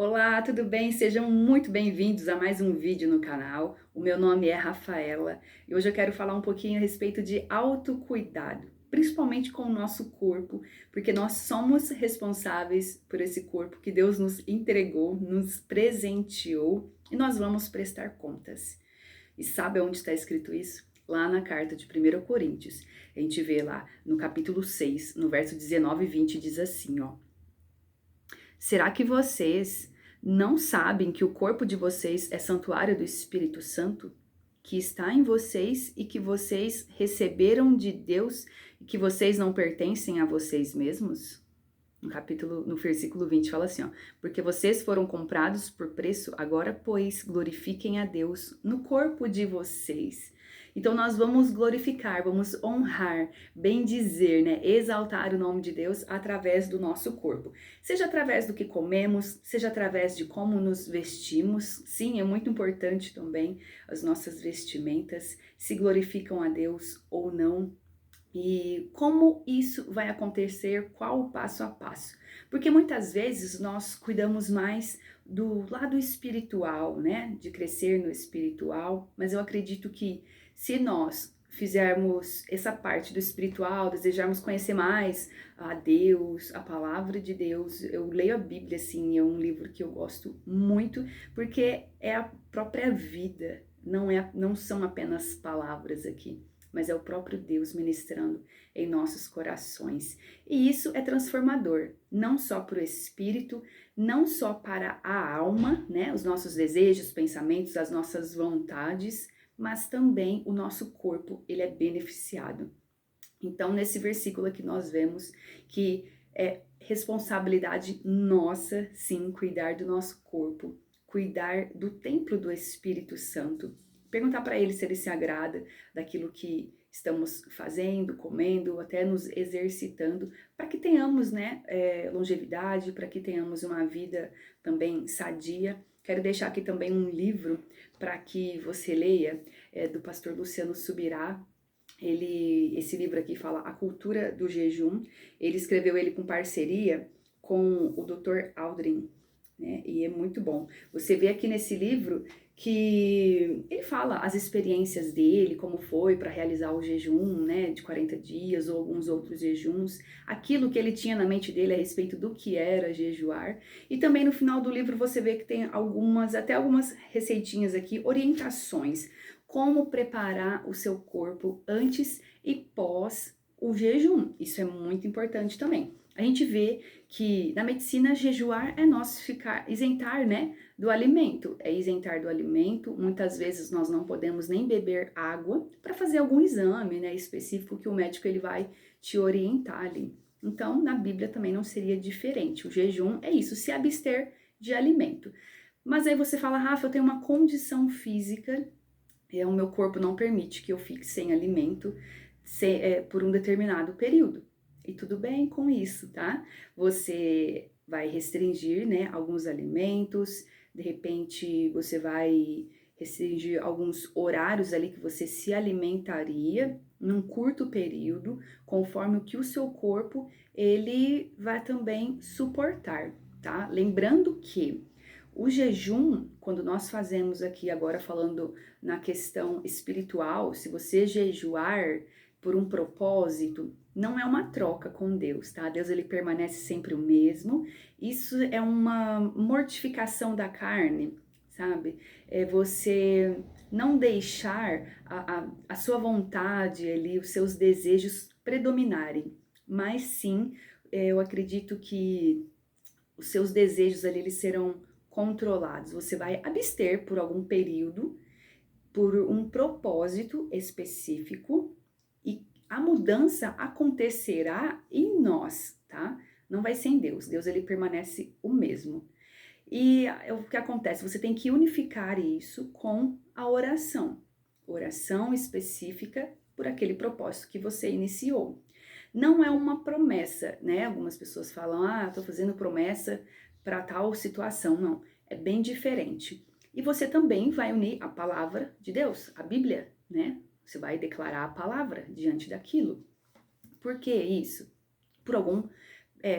Olá, tudo bem? Sejam muito bem-vindos a mais um vídeo no canal. O meu nome é Rafaela e hoje eu quero falar um pouquinho a respeito de autocuidado, principalmente com o nosso corpo, porque nós somos responsáveis por esse corpo que Deus nos entregou, nos presenteou e nós vamos prestar contas. E sabe onde está escrito isso? Lá na carta de 1 Coríntios. A gente vê lá no capítulo 6, no verso 19 e 20, diz assim, ó. Será que vocês não sabem que o corpo de vocês é santuário do Espírito Santo, que está em vocês e que vocês receberam de Deus e que vocês não pertencem a vocês mesmos? No versículo 20 fala assim, ó, porque vocês foram comprados por preço, agora, pois, glorifiquem a Deus no corpo de vocês. Então nós vamos glorificar, vamos honrar, bendizer, né, exaltar o nome de Deus através do nosso corpo. Seja através do que comemos, seja através de como nos vestimos. Sim, é muito importante também as nossas vestimentas, se glorificam a Deus ou não. E como isso vai acontecer, qual o passo a passo? Porque muitas vezes nós cuidamos mais do lado espiritual, né? De crescer no espiritual, mas eu acredito que se nós fizermos essa parte do espiritual, desejarmos conhecer mais a Deus, a palavra de Deus, eu leio a Bíblia, assim, é um livro que eu gosto muito, porque é a própria vida, não são apenas palavras aqui, mas é o próprio Deus ministrando em nossos corações. E isso é transformador, não só para o espírito, não só para a alma, né? Os nossos desejos, pensamentos, as nossas vontades, mas também o nosso corpo, ele é beneficiado. Então, nesse versículo aqui nós vemos que é responsabilidade nossa, sim, cuidar do nosso corpo, cuidar do templo do Espírito Santo, perguntar para ele se ele se agrada daquilo que estamos fazendo, comendo, até nos exercitando, para que tenhamos, né, longevidade, para que tenhamos uma vida também sadia. Quero deixar aqui também um livro para que você leia, do pastor Luciano Subirá. Esse livro aqui fala A Cultura do Jejum. Ele escreveu ele com parceria com o Dr. Aldrin, né? E é muito bom. Você vê aqui nesse livro que ele fala as experiências dele, como foi para realizar o jejum, né, de 40 dias ou alguns outros jejuns, aquilo que ele tinha na mente dele a respeito do que era jejuar. E também no final do livro você vê que tem até algumas receitinhas aqui, orientações, como preparar o seu corpo antes e pós o jejum. Isso é muito importante também. A gente vê que na medicina jejuar é nós isentar, né, do alimento. É isentar do alimento. Muitas vezes nós não podemos nem beber água para fazer algum exame, né, específico que o médico ele vai te orientar ali. Então, na Bíblia também não seria diferente. O jejum é isso, se abster de alimento. Mas aí você fala, Rafa, eu tenho uma condição física, o meu corpo não permite que eu fique sem alimento por um determinado período. E tudo bem com isso, tá? Você vai restringir, né, alguns alimentos, de repente você vai restringir alguns horários ali que você se alimentaria num curto período, conforme o que o seu corpo ele vai também suportar, tá? Lembrando que o jejum, quando nós fazemos aqui agora falando na questão espiritual, se você jejuar por um propósito, não é uma troca com Deus, tá? Deus ele permanece sempre o mesmo. Isso é uma mortificação da carne, sabe? É você não deixar a sua vontade ali, os seus desejos predominarem, mas sim, eu acredito que os seus desejos ali eles serão controlados. Você vai abster por algum período, por um propósito específico, e a mudança acontecerá em nós, tá? Não vai ser em Deus. Deus ele permanece o mesmo. E o que acontece? Você tem que unificar isso com a oração. Oração específica por aquele propósito que você iniciou. Não é uma promessa, né? Algumas pessoas falam, tô fazendo promessa para tal situação. Não, é bem diferente. E você também vai unir a palavra de Deus, a Bíblia, né? Você vai declarar a palavra diante daquilo. Por que isso? Por algum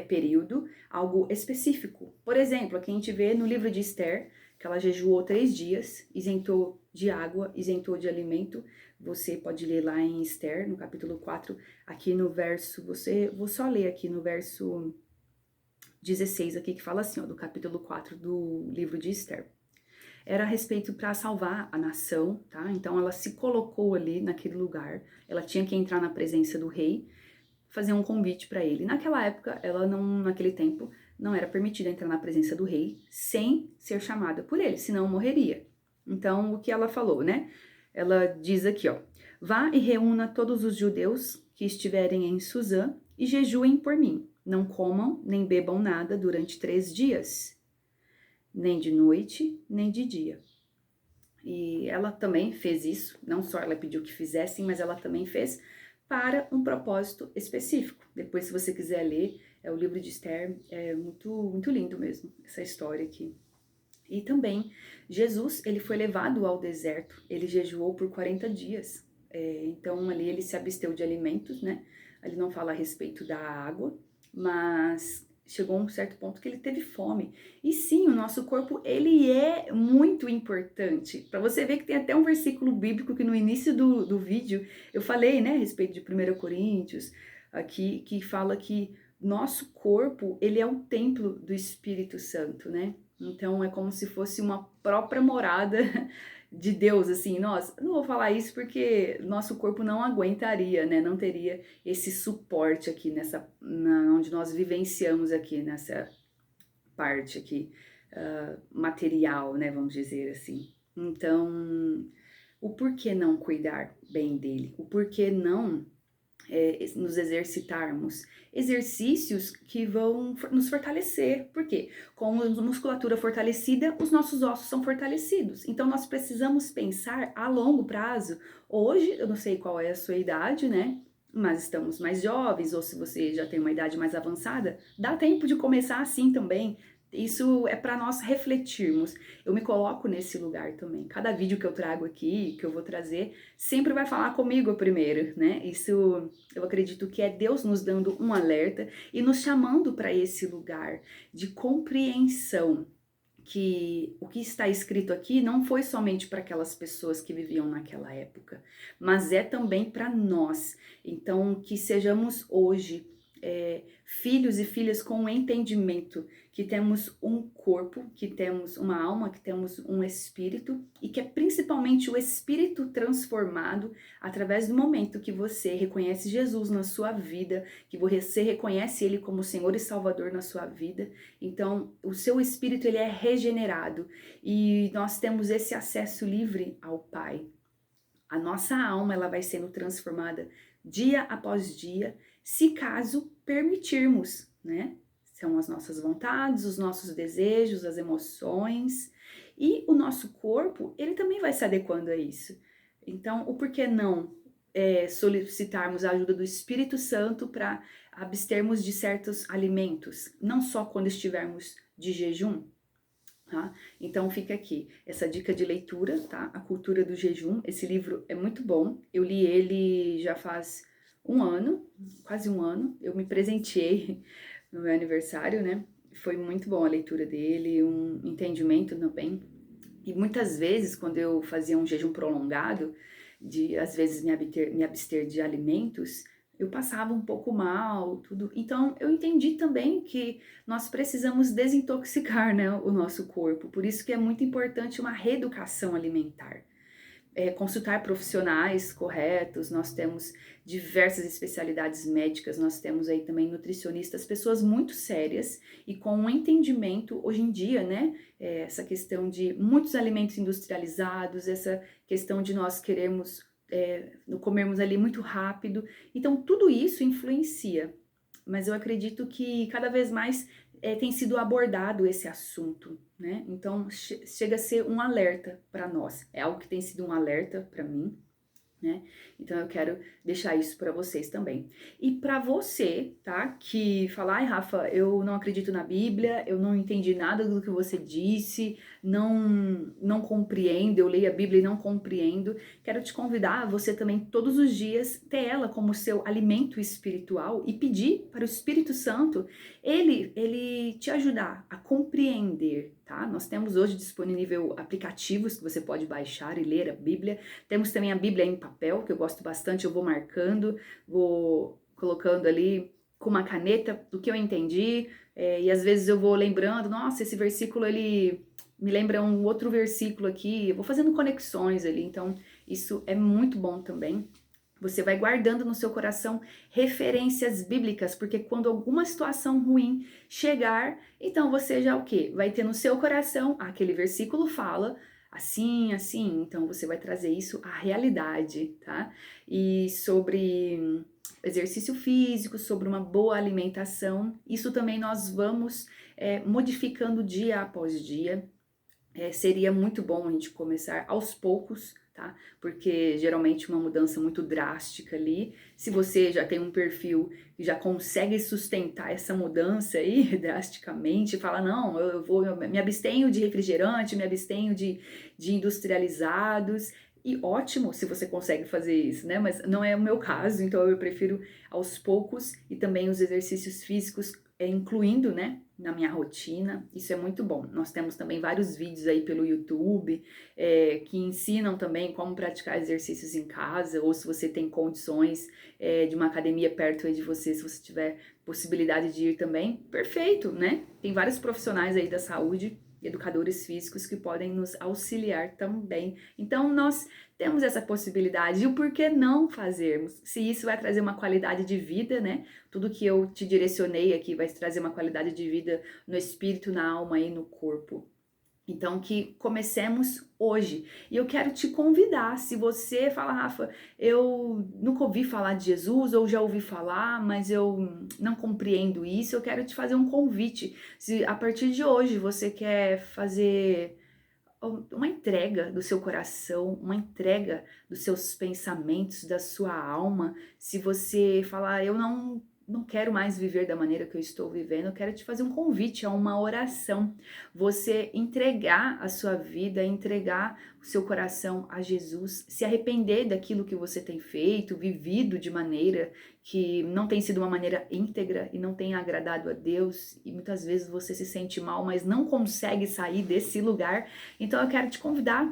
período, algo específico. Por exemplo, aqui a gente vê no livro de Esther, que ela jejuou 3 dias, isentou de água, isentou de alimento. Você pode ler lá em Esther, no capítulo 4, aqui no verso, vou só ler aqui no verso 16 aqui, que fala assim, ó, do capítulo 4 do livro de Esther. Era a respeito para salvar a nação, tá? Então ela se colocou ali naquele lugar, ela tinha que entrar na presença do rei, fazer um convite para ele. Naquela época, naquele tempo, não era permitida entrar na presença do rei sem ser chamada por ele, senão morreria. Então, o que ela falou, né? Ela diz aqui, ó: vá e reúna todos os judeus que estiverem em Suzã e jejuem por mim. Não comam nem bebam nada durante 3 dias, nem de noite, nem de dia. E ela também fez isso, não só ela pediu que fizessem, mas ela também fez para um propósito específico. Depois, se você quiser ler, o livro de Esther, é muito, muito lindo mesmo, essa história aqui. E também, Jesus, ele foi levado ao deserto, ele jejuou por 40 dias. Então, ali ele se absteu de alimentos, né? Ali não fala a respeito da água, mas chegou a um certo ponto que ele teve fome. E sim, o nosso corpo, ele é muito importante. Para você ver que tem até um versículo bíblico que no início do vídeo eu falei, né, a respeito de 1 Coríntios, aqui, que fala que nosso corpo, ele é um templo do Espírito Santo, né? Então é como se fosse uma própria morada de Deus, assim. Nós, não vou falar isso porque nosso corpo não aguentaria, né? Não teria esse suporte aqui onde nós vivenciamos aqui nessa parte aqui material, né? Vamos dizer assim. Então, o porquê não cuidar bem dele? O porquê não nos exercitarmos, exercícios que vão nos fortalecer. Por quê? Com a musculatura fortalecida, os nossos ossos são fortalecidos. Então, nós precisamos pensar a longo prazo. Hoje, eu não sei qual é a sua idade, né? Mas estamos mais jovens, ou se você já tem uma idade mais avançada, dá tempo de começar assim também. Isso é para nós refletirmos. Eu me coloco nesse lugar também. Cada vídeo que eu trago aqui, que eu vou trazer, sempre vai falar comigo primeiro, né? Isso eu acredito que é Deus nos dando um alerta e nos chamando para esse lugar de compreensão, que o que está escrito aqui não foi somente para aquelas pessoas que viviam naquela época, mas é também para nós. Então, que sejamos hoje filhos e filhas com um entendimento que temos um corpo, que temos uma alma, que temos um espírito e que é principalmente o espírito transformado através do momento que você reconhece Jesus na sua vida, que você reconhece Ele como Senhor e Salvador na sua vida. Então, o seu espírito ele é regenerado e nós temos esse acesso livre ao Pai. A nossa alma ela vai sendo transformada dia após dia, se caso permitirmos, né? São as nossas vontades, os nossos desejos, as emoções e o nosso corpo, ele também vai se adequando a isso. Então, o porquê não solicitarmos a ajuda do Espírito Santo para abstermos de certos alimentos, não só quando estivermos de jejum, tá? Então fica aqui essa dica de leitura, tá? A Cultura do Jejum. Esse livro é muito bom. Eu li ele já faz um ano, quase um ano. Eu me presenteei no meu aniversário, né? Foi muito bom a leitura dele, um entendimento também. E muitas vezes, quando eu fazia um jejum prolongado, de às vezes me abster de alimentos, eu passava um pouco mal, tudo. Então, eu entendi também que nós precisamos desintoxicar, né, o nosso corpo. Por isso que é muito importante uma reeducação alimentar. Consultar profissionais corretos, nós temos diversas especialidades médicas, nós temos aí também nutricionistas, pessoas muito sérias e com um entendimento hoje em dia, né, essa questão de muitos alimentos industrializados, essa questão de nós queremos comermos ali muito rápido, então tudo isso influencia, mas eu acredito que cada vez mais tem sido abordado esse assunto, né? Então chega a ser um alerta para nós. É algo que tem sido um alerta para mim. né? Então eu quero deixar isso para vocês também. E para você, tá? Que fala, ai Rafa, eu não acredito na Bíblia, eu não entendi nada do que você disse, não compreendo, eu leio a Bíblia e não compreendo. Quero te convidar a você também todos os dias ter ela como seu alimento espiritual e pedir para o Espírito Santo ele te ajudar a compreender, tá? Nós temos hoje disponível aplicativos que você pode baixar e ler a Bíblia. Temos também a Bíblia em papel, que eu gosto bastante, eu vou marcando, vou colocando ali com uma caneta do que eu entendi, e às vezes eu vou lembrando, nossa, esse versículo ele me lembra um outro versículo aqui, eu vou fazendo conexões ali, então isso é muito bom também. Você vai guardando no seu coração referências bíblicas, porque quando alguma situação ruim chegar, então você já o quê? Vai ter no seu coração, aquele versículo fala assim, assim, então você vai trazer isso à realidade, tá? E sobre exercício físico, sobre uma boa alimentação, isso também nós vamos modificando dia após dia. Seria muito bom a gente começar aos poucos, tá? Porque geralmente uma mudança muito drástica ali, se você já tem um perfil que já consegue sustentar essa mudança aí drasticamente, fala, não, eu me abstenho de refrigerante, me abstenho de industrializados, e ótimo se você consegue fazer isso, né? Mas não é o meu caso, então eu prefiro aos poucos e também os exercícios físicos, incluindo, né, na minha rotina, isso é muito bom. Nós temos também vários vídeos aí pelo YouTube que ensinam também como praticar exercícios em casa, ou se você tem condições de uma academia perto aí de você, se você tiver possibilidade de ir também, perfeito, né? Tem vários profissionais aí da saúde, educadores físicos que podem nos auxiliar também. Então nós temos essa possibilidade, e o porquê não fazermos? Se isso vai trazer uma qualidade de vida, né? Tudo que eu te direcionei aqui vai trazer uma qualidade de vida no espírito, na alma e no corpo. Então, que comecemos hoje. E eu quero te convidar, se você fala, Rafa, eu nunca ouvi falar de Jesus, ou já ouvi falar, mas eu não compreendo isso, eu quero te fazer um convite. Se a partir de hoje você quer fazer uma entrega do seu coração, uma entrega dos seus pensamentos, da sua alma, se você falar, eu não quero mais viver da maneira que eu estou vivendo, eu quero te fazer um convite a uma oração. Você entregar a sua vida, entregar o seu coração a Jesus, se arrepender daquilo que você tem feito, vivido de maneira que não tem sido uma maneira íntegra e não tem agradado a Deus, e muitas vezes você se sente mal, mas não consegue sair desse lugar. Então eu quero te convidar,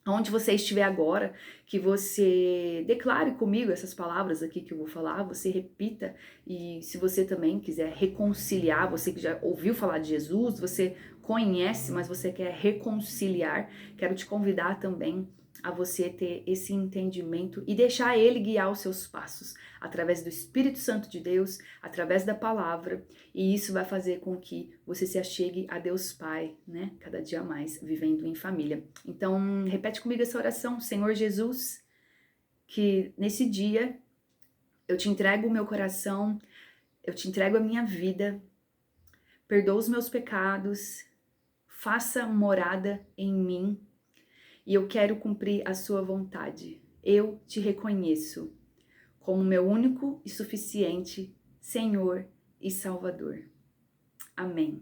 onde você estiver agora, que você declare comigo essas palavras aqui que eu vou falar, você repita, e se você também quiser reconciliar, você que já ouviu falar de Jesus, você conhece, mas você quer reconciliar, quero te convidar também a você ter esse entendimento e deixar ele guiar os seus passos, através do Espírito Santo de Deus, através da palavra, e isso vai fazer com que você se achegue a Deus Pai, né? Cada dia mais, vivendo em família. Então, repete comigo essa oração. Senhor Jesus, que nesse dia eu te entrego o meu coração, eu te entrego a minha vida, perdoa os meus pecados, faça morada em mim, e eu quero cumprir a sua vontade. Eu te reconheço como meu único e suficiente Senhor e Salvador. Amém.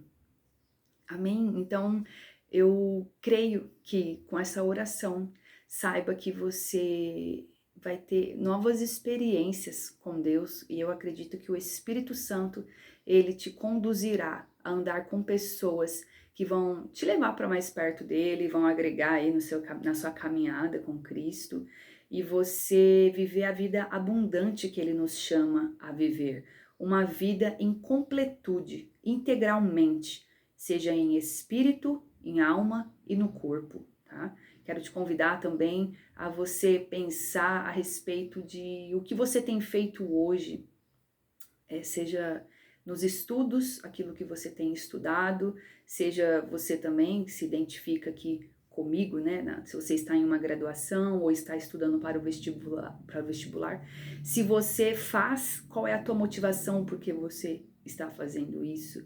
Amém? Então, eu creio que com essa oração, saiba que você vai ter novas experiências com Deus, e eu acredito que o Espírito Santo, ele te conduzirá a andar com pessoas que vão te levar para mais perto dele, vão agregar aí na sua caminhada com Cristo, e você viver a vida abundante que ele nos chama a viver, uma vida em completude, integralmente, seja em espírito, em alma e no corpo, tá? Quero te convidar também a você pensar a respeito de o que você tem feito hoje, seja nos estudos, aquilo que você tem estudado, seja você também se identifica aqui comigo, né? Se você está em uma graduação ou está estudando para o vestibular, se você faz, qual é a tua motivação porque você está fazendo isso?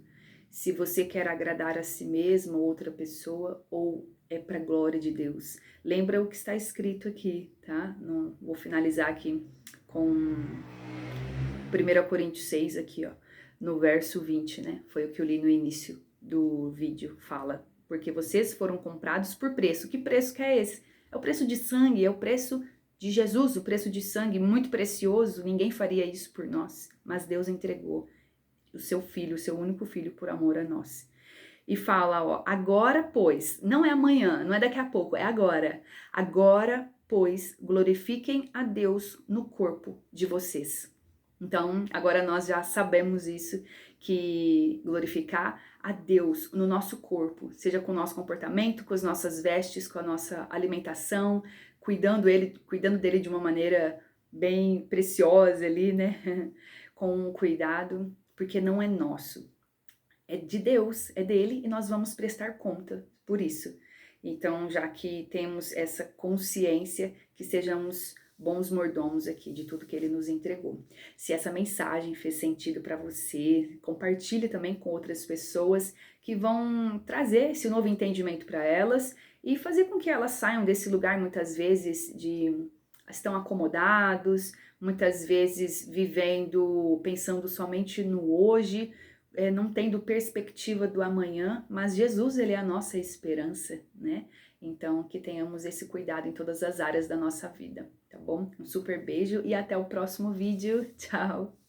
se você quer agradar a si mesmo ou outra pessoa, ou é para a glória de Deus. Lembra o que está escrito aqui, tá? Vou finalizar aqui com 1 Coríntios 6 aqui, ó, no verso 20, né? Foi o que eu li no início do vídeo, fala. Porque vocês foram comprados por preço. Que preço que é esse? É o preço de sangue, é o preço de Jesus, o preço de sangue muito precioso. Ninguém faria isso por nós, mas Deus entregou o seu filho, o seu único filho, por amor a nós. E fala, ó, agora, pois, não é amanhã, não é daqui a pouco, é agora. Agora, pois, glorifiquem a Deus no corpo de vocês. Então, agora nós já sabemos isso, que glorificar a Deus no nosso corpo, seja com o nosso comportamento, com as nossas vestes, com a nossa alimentação, cuidando dele de uma maneira bem preciosa ali, né? Com cuidado, porque não é nosso, é de Deus, é dele e nós vamos prestar conta por isso. Então, já que temos essa consciência, que sejamos bons mordomos aqui de tudo que ele nos entregou. Se essa mensagem fez sentido para você, compartilhe também com outras pessoas que vão trazer esse novo entendimento para elas e fazer com que elas saiam desse lugar muitas vezes de estão acomodados, muitas vezes vivendo, pensando somente no hoje, não tendo perspectiva do amanhã, mas Jesus, ele é a nossa esperança, né? Então, que tenhamos esse cuidado em todas as áreas da nossa vida, tá bom? Um super beijo e até o próximo vídeo. Tchau!